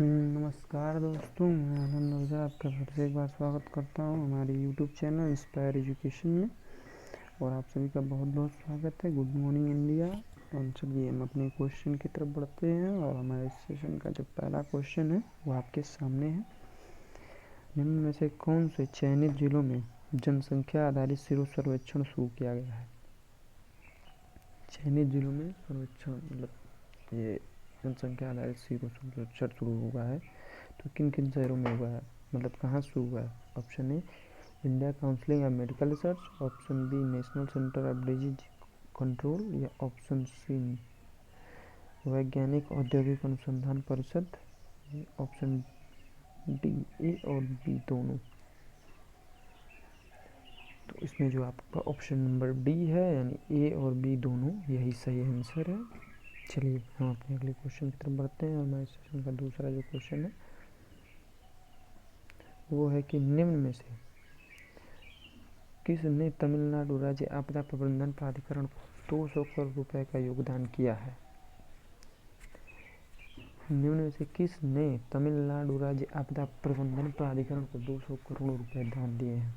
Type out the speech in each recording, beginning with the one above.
नमस्कार दोस्तों, मैं आनंद ओझा आपका फिर से एक बार स्वागत करता हूँ हमारे YouTube चैनल इंस्पायर एजुकेशन में। और आप सभी का बहुत बहुत स्वागत है। Good morning India. और चलिए हम अपने क्वेश्चन की तरफ बढ़ते हैं। और हमारे इस सेशन का जो पहला क्वेश्चन है वो आपके सामने है। निम्न में से कौन से चयनित जिलों में जनसंख्या आधारित सिरो सर्वेक्षण शुरू किया गया है? चयनित जिलों में सर्वेक्षण मतलब ये जनसंख्या आधारित सिरो सर्वेक्षण शुरू हुआ है, तो किन किन शहरों में हुआ है, मतलब कहाँ शुरू हुआ है? Option A India Council of Medical Research, option B National Centre of Disease Control, या ऑप्शन सी वैज्ञानिक औद्योगिक अनुसंधान परिषद, ऑप्शन डी ए और बी दोनों। तो इसमें जो आपका ऑप्शन नंबर डी है यानी ए और बी दोनों, यही सही आंसर है। चलिए हम अपने अगले क्वेश्चन की तरफ बढ़ते हैं। और हमारे सेशन का दूसरा जो क्वेश्चन है वो है कि निम्न में से किसने तमिलनाडु राज्य आपदा प्रबंधन प्राधिकरण को 200 करोड़ रुपए का योगदान किया है? निम्न में से किसने तमिलनाडु राज्य आपदा प्रबंधन प्राधिकरण को 200 करोड़ रुपए दान दिए हैं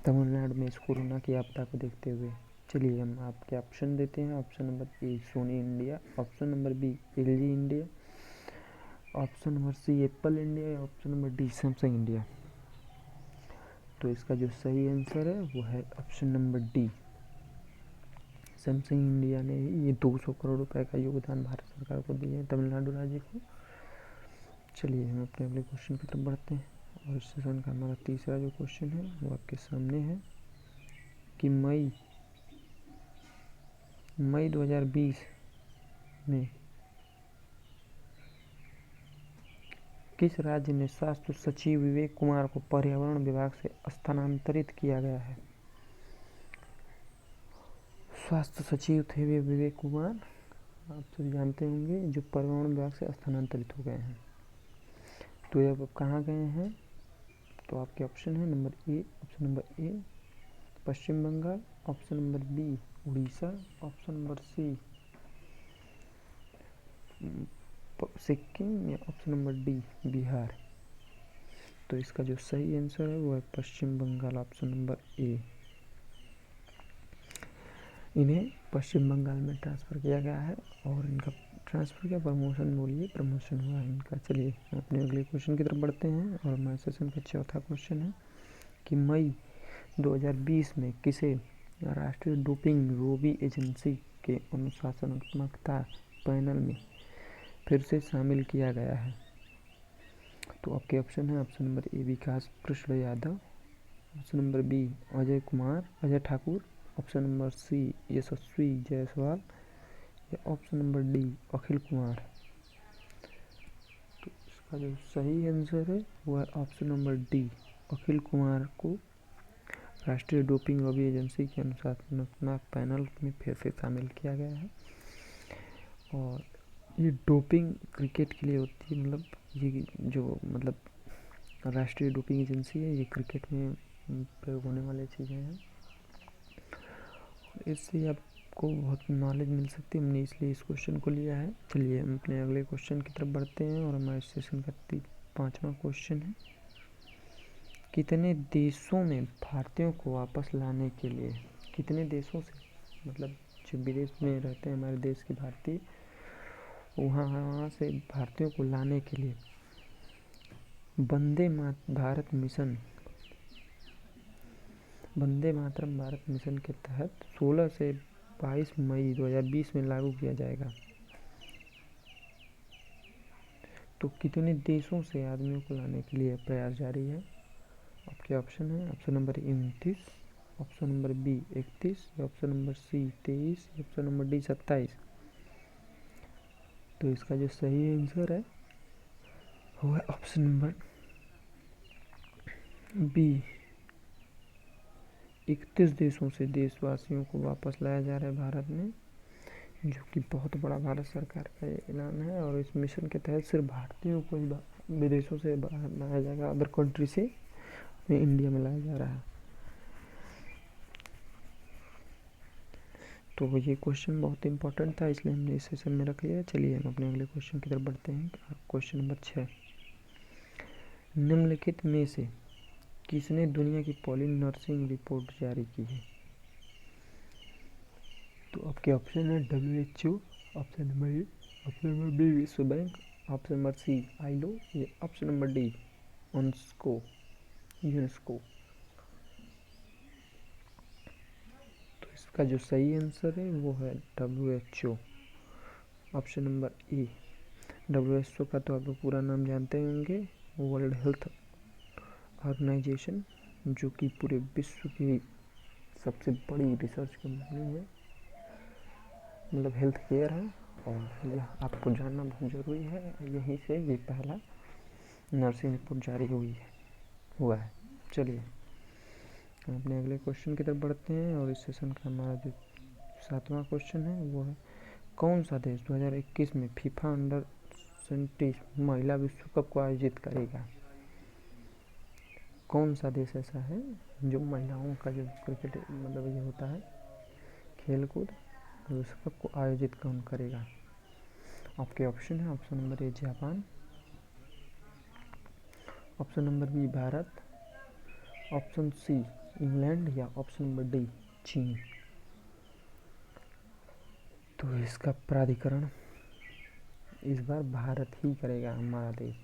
तमिलनाडु में इस कोरोना की आपदा को देखते हुए? चलिए हम आपके ऑप्शन देते हैं। Option number A Sony India, option number B LG India, option number C Apple India, या option number D Samsung India. तो इसका जो सही आंसर है वो है option number D, Samsung India ने ये 200 करोड़ रुपए का योगदान भारत सरकार को दिए हैं तमिलनाडु राज्य को। चलिए हम अपने अगले क्वेश्चन की तरफ बढ़ते हैं। और इस सेशन का हमारा तीसरा जो क्वेश्चन है वो आपके सामने है कि मई 2020 में किस राज्य में स्वास्थ्य सचिव विवेक कुमार को पर्यावरण विभाग से स्थानांतरित किया गया है? स्वास्थ्य सचिव थे वे विवेक कुमार, आप सभी जानते होंगे, जो पर्यावरण विभाग से स्थानांतरित हो गए हैं। तो ये अब कहाँ गए हैं? तो आपके ऑप्शन है option number A Paschim Bengal, option number B Orissa, option number C Sikkim, या ऑप्शन नंबर डी बिहार। तो इसका जो सही आंसर है वो है पश्चिम बंगाल, ऑप्शन नंबर ए। इन्हें पश्चिम बंगाल में ट्रांसफ़र किया गया है और इनका ट्रांसफ़र क्या प्रमोशन हुआ है इनका। चलिए हम अपने अगले क्वेश्चन की तरफ बढ़ते हैं। और हमारे सेशन का चौथा क्वेश्चन है कि मई 2020 में किसे राष्ट्रीय डोपिंग रोबी एजेंसी के अनुशासनात्मकता पैनल में फिर से शामिल किया गया है? तो आपके ऑप्शन है option number A Vikas Krishna Yadav, option number B Ajay Thakur, option number C Yashasvi Jaiswal, या option number D Akhil Kumar. तो इसका जो सही आंसर है वो है option number D, Akhil Kumar को राष्ट्रीय डोपिंग लॉबी एजेंसी के अनुशासनात्मक पैनल में फिर से शामिल किया गया है। और ये डोपिंग क्रिकेट के लिए होती है, मतलब ये जो राष्ट्रीय डोपिंग एजेंसी है ये क्रिकेट में प्रयोग होने वाली चीज़ें हैं। इससे आपको बहुत नॉलेज मिल सकती है, हमने इसलिए इस क्वेश्चन को लिया है। चलिए हम अपने अगले क्वेश्चन की तरफ बढ़ते हैं। और हमारे सेशन का पाँचवा क्वेश्चन है कितने देशों में भारतीयों को वापस लाने के लिए, कितने देशों से, मतलब जो विदेश में रहते हैं हमारे देश के भारतीय, वहाँ से भारतीयों को लाने के लिए वंदे मातरम भारत मिशन के तहत 16 से 22 मई 2020 में लागू किया जाएगा। तो कितने देशों से आदमियों को लाने के लिए प्रयास जारी है? आपके ऑप्शन है option number 29, option number B 31, option number C 23, option number D 27। तो इसका जो सही आंसर है वो है ऑप्शन नंबर बी, 31 देशों से देशवासियों को वापस लाया जा रहा है भारत में, जो कि बहुत बड़ा भारत सरकार का ऐलान है। और इस मिशन के तहत सिर्फ भारतीयों को विदेशों से बाहर लाया जाएगा, अदर कंट्री से इंडिया में लाया जा रहा है। तो ये क्वेश्चन बहुत इंपॉर्टेंट था, इसलिए हमने इस सेशन में रख लिया। चलिए हम अपने अगले क्वेश्चन की तरफ बढ़ते हैं। क्वेश्चन नंबर 6, निम्नलिखित में से किसने दुनिया की पहली नर्सिंग रिपोर्ट जारी की है? तो आपके ऑप्शन है WHO, option number A, option number B विश्व bank, option number C ILO, या ऑप्शन नंबर डी यूनेस्को। तो इसका जो सही आंसर है वो है WHO, option number A. WHO का तो आप लोग पूरा नाम जानते होंगे, वर्ल्ड हेल्थ ऑर्गेनाइजेशन, जो कि पूरे विश्व की सबसे बड़ी रिसर्च कंपनी है, मतलब हेल्थ केयर है। और यह आपको जानना बहुत ज़रूरी है, यहीं से ये पहला नर्सिंग रिपोर्ट जारी हुआ है। चलिए हम अपने अगले क्वेश्चन की तरफ बढ़ते हैं, और इस सेशन का हमारा जो 7वां क्वेश्चन है वो है, कौन सा देश 2021 में फीफा अंडर-20 महिला विश्व कप को आयोजित करेगा? कौन सा देश ऐसा है जो महिलाओं का जो क्रिकेट मतलब ये होता है खेल कूद, विश्व कप को आयोजित कौन करेगा? आपके ऑप्शन है, option number A Japan, option number B Bharat, option C England, या ऑप्शन नंबर डी चीन। तो इसका प्राधिकरण इस बार भारत ही करेगा, हमारा देश।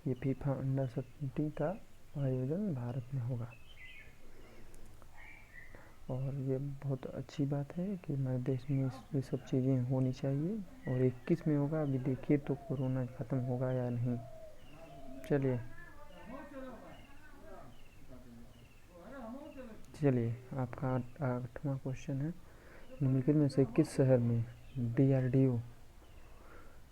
ये फीफा अंडर-20 का आयोजन भारत में होगा, और ये बहुत अच्छी बात है कि हमारे देश में ये सब चीज़ें होनी चाहिए। और 21 में होगा, अभी देखिए तो कोरोना ख़त्म होगा या नहीं। चलिए आपका 8वां क्वेश्चन है, निम्नलिखित में से किस शहर में DRDO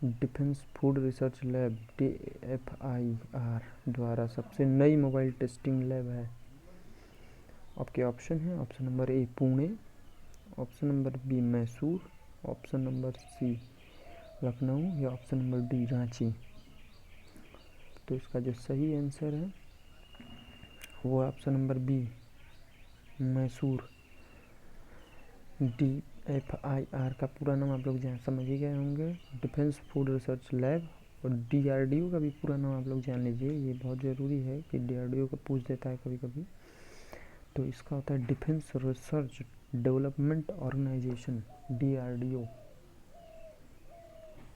defence food research lab DFIR द्वारा सबसे नई मोबाइल टेस्टिंग लैब है? आपके ऑप्शन है, option number A Pune, option number B Mysore, option number C Lucknow, या ऑप्शन नंबर डी रांची। तो इसका जो सही आंसर है वो option number B Mysore. DFIR का पूरा नाम आप लोग समझ ही गए होंगे, डिफेंस फूड रिसर्च लैब। और DRDO का भी पूरा नाम आप लोग जान लीजिए, ये बहुत ज़रूरी है कि DRDO का पूछ देता है कभी कभी। तो इसका होता है defence research development organisation, DRDO।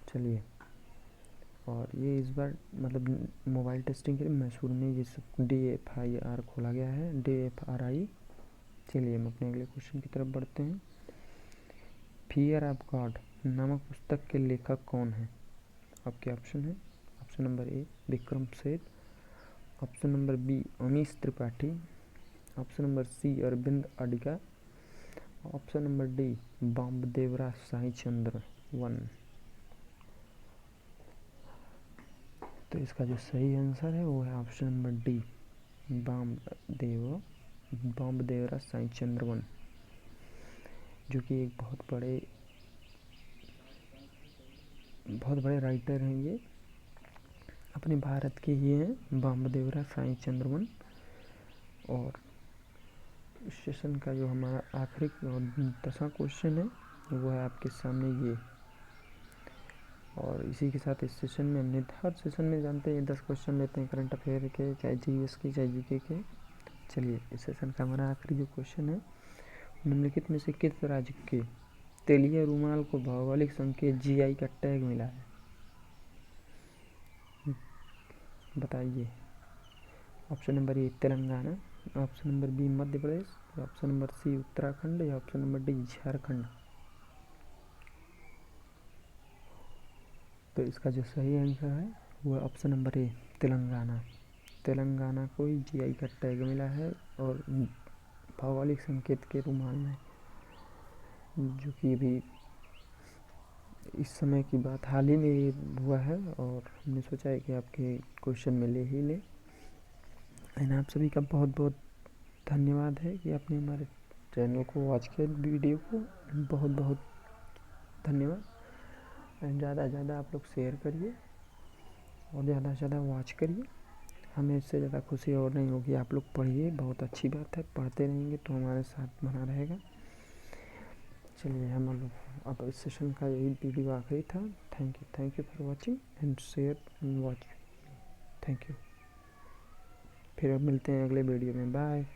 चलिए, और ये इस बार मतलब मोबाइल टेस्टिंग के लिए मैसूर में ये सब DFIR खोला गया है, DFRI। चलिए हम अपने अगले क्वेश्चन की तरफ बढ़ते हैं। फियर ऑफ गॉड नामक पुस्तक के लेखक कौन है? आपके ऑप्शन है, option number A Vikram Seth, option number B Amish Tripathi, option number C Aravind Adiga, option number D Bamdevra Sai Chandra वन। तो इसका जो सही आंसर है वो है option number D Bamdevra Sai Chandra वन, जो कि एक बहुत बड़े राइटर हैं। ये अपने भारत के ही हैं, बामदेवरा साई चंद्र वन। और इस सेशन का जो हमारा आखिरी और 10वां क्वेश्चन है वो है आपके सामने ये। और इसी के साथ इस सेशन में हमने हर सेशन में जानते हैं 10 क्वेश्चन लेते हैं करंट अफेयर के, चाहे GS के, चाहे GK के। चलिए इस सेशन का हमारा आखिरी जो क्वेश्चन है, निम्नलिखित में से किस राज्य के तेलीय रुमाल को भौगोलिक संकेत GI का टैग मिला है? बताइए। Option number A Telangana, option number B Madhya Pradesh, option number C Uttarakhand, या ऑप्शन नंबर डी झारखंड। तो इसका जो सही आंसर है वो option number A Telangana. Telangana को ही GI का टैग मिला है, और भौगोलिक संकेत के रुमाल में, जो कि भी इस समय की बात हाल ही में हुआ है, और हमने सोचा है कि आपके क्वेश्चन में ले ही ले। एंड आप सभी का बहुत बहुत धन्यवाद है कि आपने हमारे चैनल को वॉच किया, वीडियो को बहुत बहुत धन्यवाद। एंड ज़्यादा से ज़्यादा आप लोग शेयर करिए और ज़्यादा से ज़्यादा वॉच करिए, हमें इससे ज़्यादा खुशी और नहीं होगी। आप लोग पढ़िए, बहुत अच्छी बात है, पढ़ते रहेंगे तो हमारे साथ बना रहेगा। चलिए हम लोग अब इस सेशन का यही वीडियो आखिरी था। Thank you for watching and share and watch. Thank you. फिर अब मिलते हैं अगले वीडियो में। बाय।